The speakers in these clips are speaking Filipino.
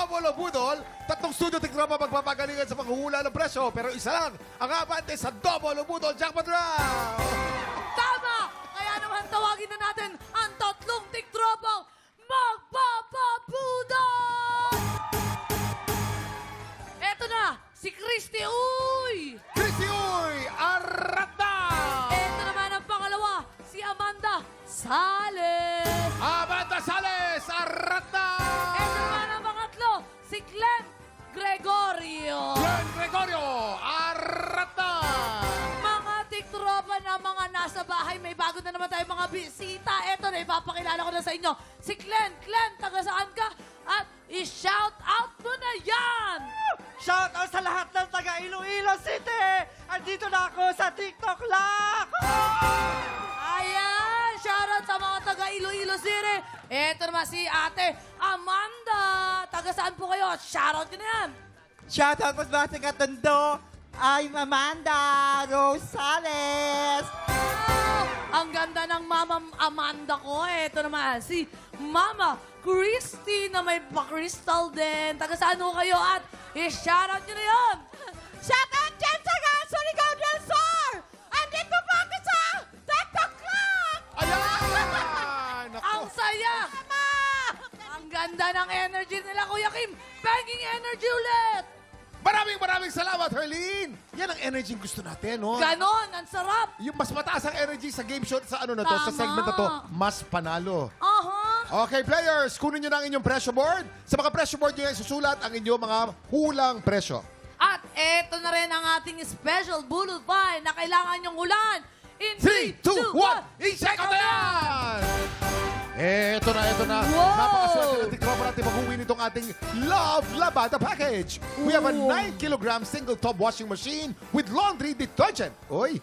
Double o Budol, tatlong studio tiktropa magpapagalingan sa paghuhula ng presyo. Pero isa lang ang abante sa Double o Budol Jackpot Round! Tama! Kaya naman tawagin na natin ang tatlong tiktropang magpapabudol! Eto na, si Christy Uy! Chrissy Uy! Arata! Eto naman ang pangalawa, si Amanda Sales! Amanda Sales! Arata! Eto naman ang pangatlo, si Glenn Gregorio! Glenn Gregorio! Arata! Mga tiktropa na mga nasa bahay, may bago na naman tayo mga bisita. Eto na, ipapakilala ko na sa inyo. Si Glenn. Glenn, taga saan ka? At i-shout out mo na yan! Shout out sa lahat ng taga Iloilo City! Andito na ako sa TikTok lang! Ayan! Shout out sa mga taga Iloilo City. Eto naman si ate Amanda. Taga saan po kayo? Shout out ko na yan. Shout out po sa mga Katondo! I'm Amanda Rosales! Ang ganda ng Mama Amanda ko. Eto naman si Mama Christy na may pa-crystal din. Taga saan ho kayo? At i-shout out nyo na yun. Shout out dyan sa Surigao del Sur! Andito po ako sa TikTok Club! Ayan! Ang saya! Ang ganda ng energy nila, Kuya Kim. Banging energy ulit! Maraming salamat, Herlene! Yan ang energy yung gusto natin, no? Ganon, ang sarap! Yung mas mataas ang energy sa game show sa ano na to, sa Tama. segment na to, mas panalo. Aha! Okay, players, kunin nyo na ang inyong pressure board. Sa mga pressure board nyo, isusulat ang inyong mga hulang presyo. At eto na rin ang ating special bullet find na kailangan nyong hulaan. In 3, 2, 1, i-check out na yan! Eto na. Wow! Napakaswerte ng tikropa natin mag-uwi nitong ating Love Labada Package. We have a 9 kilogram single top washing machine with laundry detergent. Oy,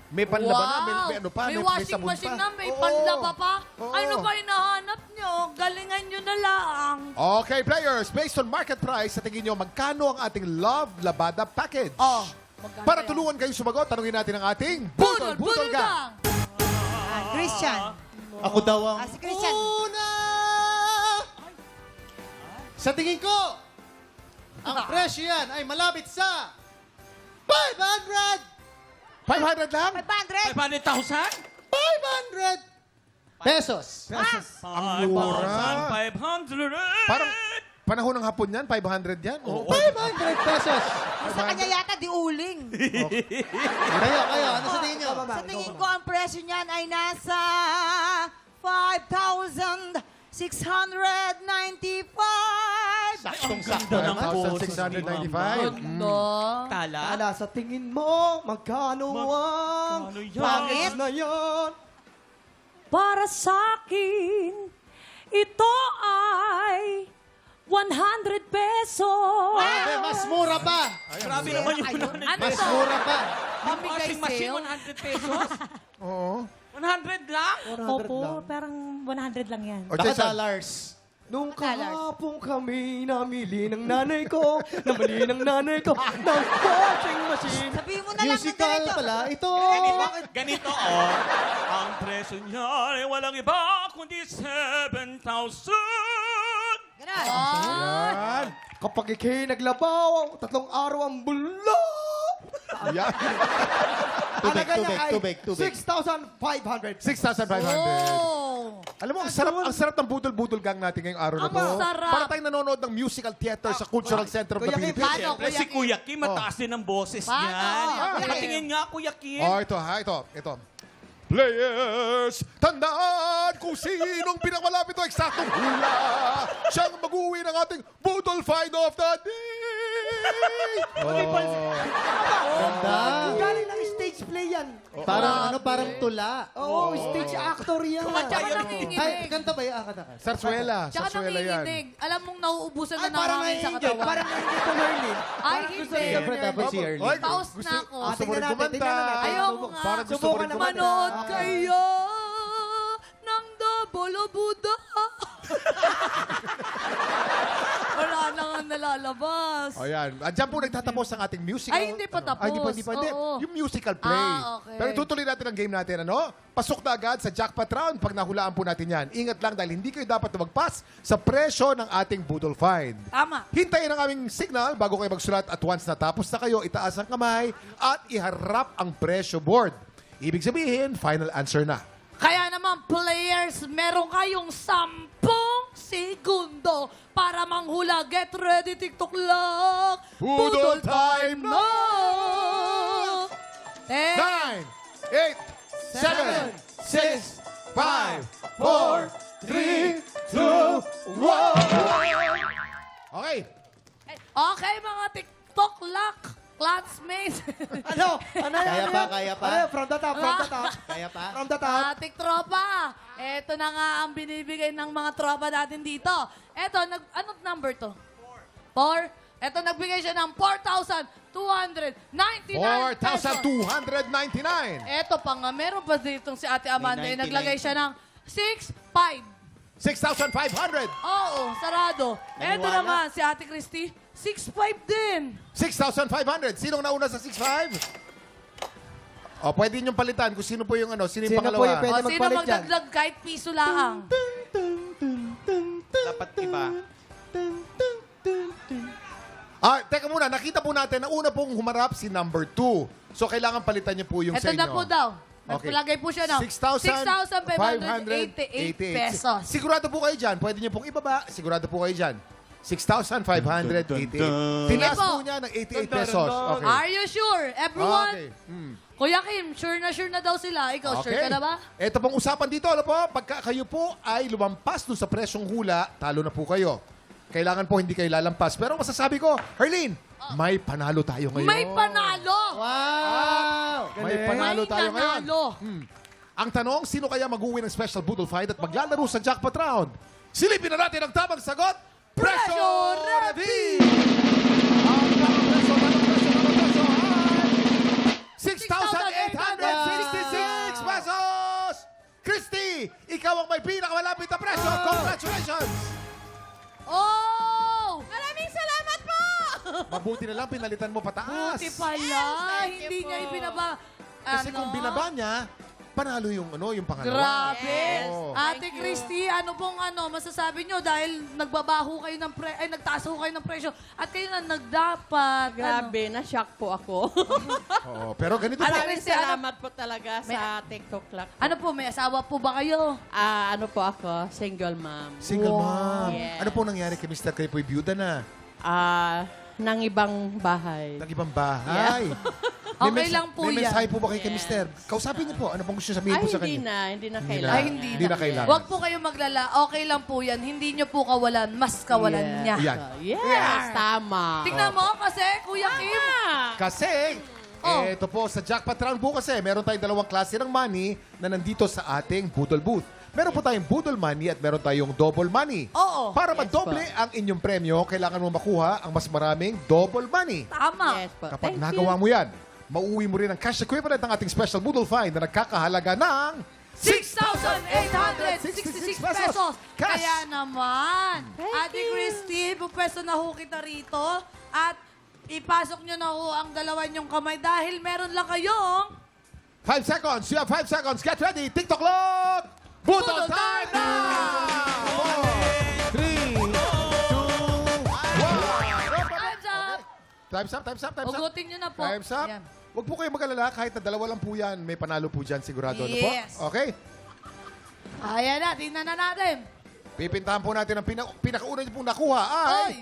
may panlaba na, may ano pa, May washing sabon machine pa. na, may Oo. panlaba pa. Oo. Ano ba hinahanap nyo? Galingan nyo na lang. Okay, players, based on market price, sa tingin nyo, magkano ang ating Love Labada Package? Oh, magkano Para yan? tulungan kayo sumagot, tanungin natin ang ating Budol Gang. gang! Christian. Ako daw ang Si Christian. una! Sa tingin ko, ang presyo yan ay malapit sa 500! 500 lang? 500. 500 pesos. Ang mura. 500. Parang panahon ng hapon yan, 500 yan. Oo. 500 pesos. Sa kanya yata di uling. Kayo, ano sa tingin nyo? Sa tingin ko, ang presyo niyan ay nasa 5,695. Saktong-sakto naman. 1,695. Ganda. Tala? Ala, sa tingin mo, magkano ang Magkano yan? package na yan? Para sa akin, ito ay 100 pesos. Grabe, mas mura pa. Grabe naman yung 100 Ano Mas to? mura pa. Pamigay Washing machine, sale? 100 pesos? Oo. 100 lang? 400 Opo, lang. parang 100 lang yan. O, Baka Jason. dollars. Nung kahapon kami namili ng nanay ko, namili ng nanay ko, ng washing machine. Sabihin mo na lang ng Musical ganito. pala ito. Ganito, oh. Ang presyo niya ay walang iba kundi 7,000. Ganun. Yan. Kapag ikay naglabaw, 3 araw ang bulo. Yan. Alaga niya ay tubig. 6,500. 6,500. Oh! Alam mo, ang sarap ng budol-budol gang natin ngayong araw na to. Ang sarap. Para tayong nanonood ng musical theater sa Cultural Center of the Kuya Kim, Philippines. Paano, Siyempre, si Kuya Kim, mataas din ang boses niyan. Paano? Patingin nga, Kuya Kim. Oh, ito. Players, tandaan kung sinong pinakamalapit o eksaktong hula. Siyang mag-uwi ng ating Budol Find of the Day. Ganda. Galing ng stage play yan. Parang parang tula. Oo, stage actor yan. Tsaka Ay, nanginginig. kanta ba yan? Kanta ka. Sarsuela. Tsaka Sarsuela yan. nanginginig. Alam mong nauubusan na Ay, ng parang hangin sa naiingit. katawan. Parang naiingit to Merlin. Ay, hindi. Siyempre, dapat si Early. Oy, Paus gusto- na ako. Gusto mo rin Tingnan natin, kumanta. tingnan natin. Ayoko nga. Parang gusto mo Subukan rin naman. kumanta. Manood Okay. kayo ng Double o Buda. Wala na nga lalabas. O yan. Diyan po nagtatapos ang ating musical. Ay, hindi pa tapos. Ay, hindi pa. Hindi. Oo. Yung musical play. Okay. Pero tutuloy natin ang game natin, ano? Pasok na agad sa jackpot round pag nahulaan po natin yan. Ingat lang dahil hindi kayo dapat lumagpas sa presyo ng ating Boodle Find. Tama. Hintayin ang aming signal bago kayo magsulat at once natapos na kayo, itaas ang kamay at iharap ang presyo board. Ibig sabihin, final answer na. Kaya naman, players, meron kayong 10 segundo para manghula. Get ready, TikTok clock. Boodle time na! 9, 8, 7, 6, 5, 4, 3, 2, 1. Okay. Okay, mga TikTok clock classmates. Ano? Ano yan? Kaya Ano pa, yan? kaya pa. Ano yan? From the top, from the top. Kaya pa? From the top. Tiktropa, eto na nga ang binibigay ng mga tropa natin dito. Eto, anong number to? 4. Eto, nagbigay siya ng 4,299 pesos. 4,299. Eto pa nga, meron pa ditong si Ate Amanda. May 99. Naglagay siya ng 6,500. 6,500. Oo, sarado. Eto Naniwala? naman, si Ate Christy, 6,500 din. 6,500. Sinong nauna sa 6,500? O, pwede niyong palitan kung sino po yung ano, sino yung Sino po pangalawa. yung pwede O, sino magpalit dyan? magdagdag kahit piso lang? Dapat iba. Teka muna, nakita po natin na una pong humarap si number 2. So, kailangan palitan niyo po yung Ito sa inyo. na po daw. Okay. Naglagay po siya ng 6,588 pesos. Sigurado po kayo dyan. Pwede niyo pong ibaba. Sigurado po kayo dyan. 6,588. Tinaas Sige po. po niya ng 88 pesos. Okay. Are you sure, everyone? Okay. Kuya Kim, sure na daw sila. Ikaw, sure ka na ba? Ito pong usapan dito, ano po? Pagka kayo po ay lumampas doon sa presyong hula, talo na po kayo. Kailangan po hindi kayo lalampas. Pero masasabi ko, Herlene, may panalo tayo ngayon. May panalo! Wow! May panalo tayo ngayon. nanalo. Ang tanong, sino kaya mag-uwi ng special Boodle Fight at maglalaro sa jackpot round? Silipin na natin ang tamang sagot. Presyo Reveal! Ang tamang presyo ay 6,866 pesos! Christy, ikaw ang may pinakamalapit na presyo. Congratulations! Oh! Maraming salamat po! Mabuti na lang pinalitan mo pataas. Buti pala. thank you Hindi po. niya ibinaba. Kasi kung binaba niya, panalo yung pangalawa. Grabe. Oo. Ate Christy, ano pong masasabi nyo dahil nagbabaho kayo ng nagtaas ho kayo ng presyo at kayo na nagdapat. Grabe, na-shock po ako. Oo, pero ganito po. Maraming salamat po talaga sa TikTok clock. Ano po, may asawa po ba kayo? Ano po ako, single mom. Single mom. Yes. Ano po nangyari kay Mr. Kayo po'y byuda na? Nang ibang bahay. Ng ibang bahay. Okay lang po may yan. mensahe po ba kayo kay Mr.? Kausapin niyo po. Ano pong gusto sabihin Ay, po sa hindi kanya? na. Hindi na Hindi kailangan. Ay, hindi Hindi na kailangan. Huwag po kayo maglala. Okay lang po yan. Hindi nyo po kawalan. Mas kawalan niya. Yan. Yes, tama. Tingnan mo kasi, Kuya Kim. Kasi, eto po, sa jackpot round po kasi, meron tayong dalawang klase ng money na nandito sa ating Boodle Booth. Meron po tayong Boodle Money at meron tayong Double Money. Oo. Para madoble ang inyong premyo, kailangan mo makuha ang mas maraming Double Money. Tama. Yes po. Kapag Thank nagawa you. mo yan, mauwi mo rin ang cash equivalent ng ating special Boodle Find na nagkakahalaga ng 6,866 pesos. Cash. Kaya naman, Ate Christy, pupwesto na ho kita rito at ipasok nyo na ho ang dalawa nyong kamay dahil meron lang kayong 5 seconds. You have 5 seconds. Get ready. TikTok clock. Boodle time na! 4, 3, 2, 1. Time's up. Time's up, time's up, time's up. Ugutin nyo na po. Time's up. Ayan. Huwag po kayo mag-alala. Kahit na dalawa lang po yan, may panalo po dyan sigurado. Yes. Ano po? Okay? Ayan na, tingnan na natin. Pipintahan po natin ang pinakauna niyo pong nakuha ay Oy!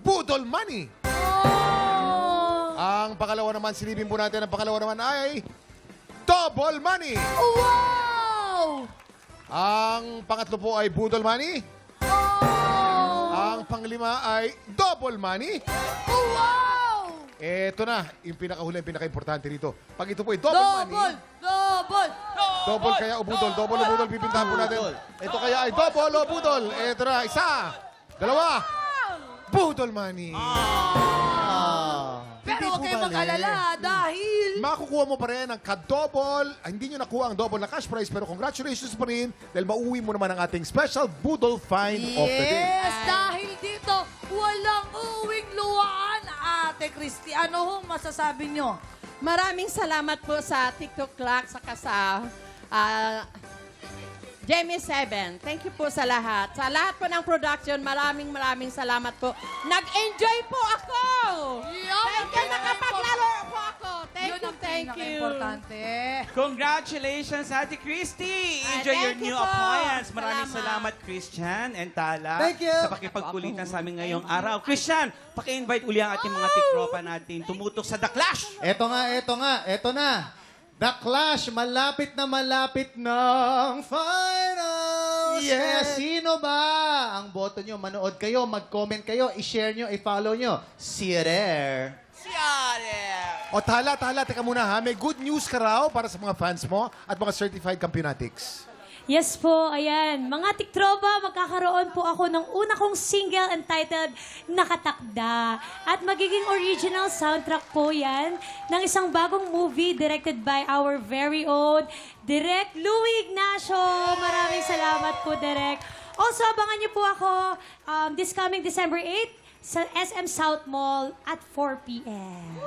Boodle Money. Oh! Ang pangalawa naman, silipin po natin, ang pangalawa naman ay Double Money. Wow! Ang pangatlo po ay Boodle Money. Oh! Ang panglima ay Double Money. Wow! Eto na, yung pinakahuli, yung pinaka-importante rito. Pag ito po ay Double Money. Double! Double kaya o budol. Double o budol, pipintahan po natin. Ito kaya ay double o budol. Ito na, isa, dalawa. Budol Money. Pero huwag kayong mag-alala dahil Makukuha mo pa rin ang ka-double. Hindi nyo nakuha ang double na cash prize, pero congratulations pa rin dahil mauwi mo naman ang ating special Boodle Find of the Day. yes, dahil dito walang uuwing Christy. Ano hong masasabi nyo? Maraming salamat po sa TikTok Clock saka sa Jamie 7. Thank you po sa lahat. Sa lahat po ng production, maraming salamat po. Nag-enjoy po ako! Thank you, nakapaglaro po ako. Thank you. Importante. Congratulations, Ate Christy! Enjoy thank your you new po. appliance. Maraming Salamat. salamat, Christian and Tala. Thank you. Sa pakipagkulitan sa amin ngayong araw. Christian, paki-invite uli ang ating mga tiktropa natin tumutok sa The Clash. Eto na. The Clash, malapit ng finals. Yes, sino ba ang boto nyo? Manood kayo, mag-comment kayo, i-share nyo, i-follow nyo. See you there. O Tala, teka muna ha. May good news ka raw para sa mga fans mo at mga certified Campionatics. Yes po, ayan. Mga tiktropa, magkakaroon po ako ng una kong single entitled Nakatakda. At magiging original soundtrack po yan ng isang bagong movie directed by our very own Direk Louie Ignacio. Maraming salamat po, Direk. Also, abangan niyo po ako this coming December 8 sa SM South Mall at 4 p.m.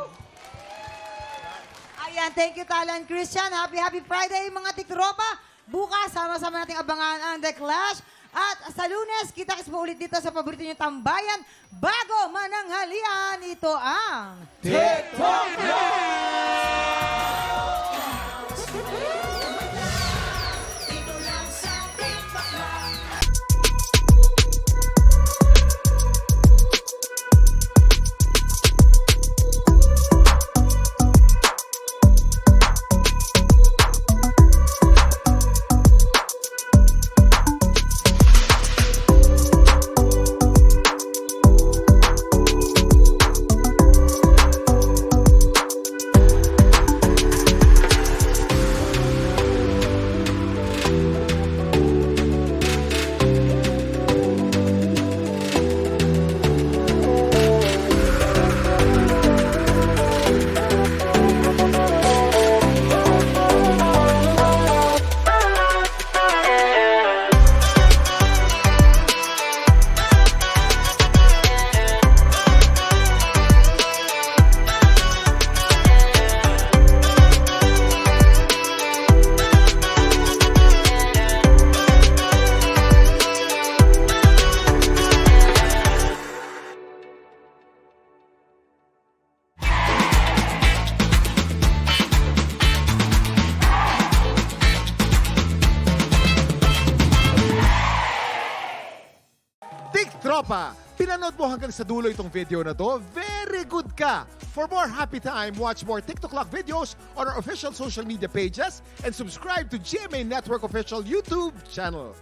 Ayan, thank you, Tala and Christian. Happy Friday, mga tiktropa. Bukas, sama-sama nating abangan ang The Clash. At sa Lunes, kita-kits po ulit dito sa paborito niyong tambayan. Bago mananghalian, ito ang... TikTok Tropa, pinanood mo hanggang sa dulo itong video na to? Very good ka! For more happy time, watch more TikTok Clock videos on our official social media pages and subscribe to GMA Network official YouTube channel.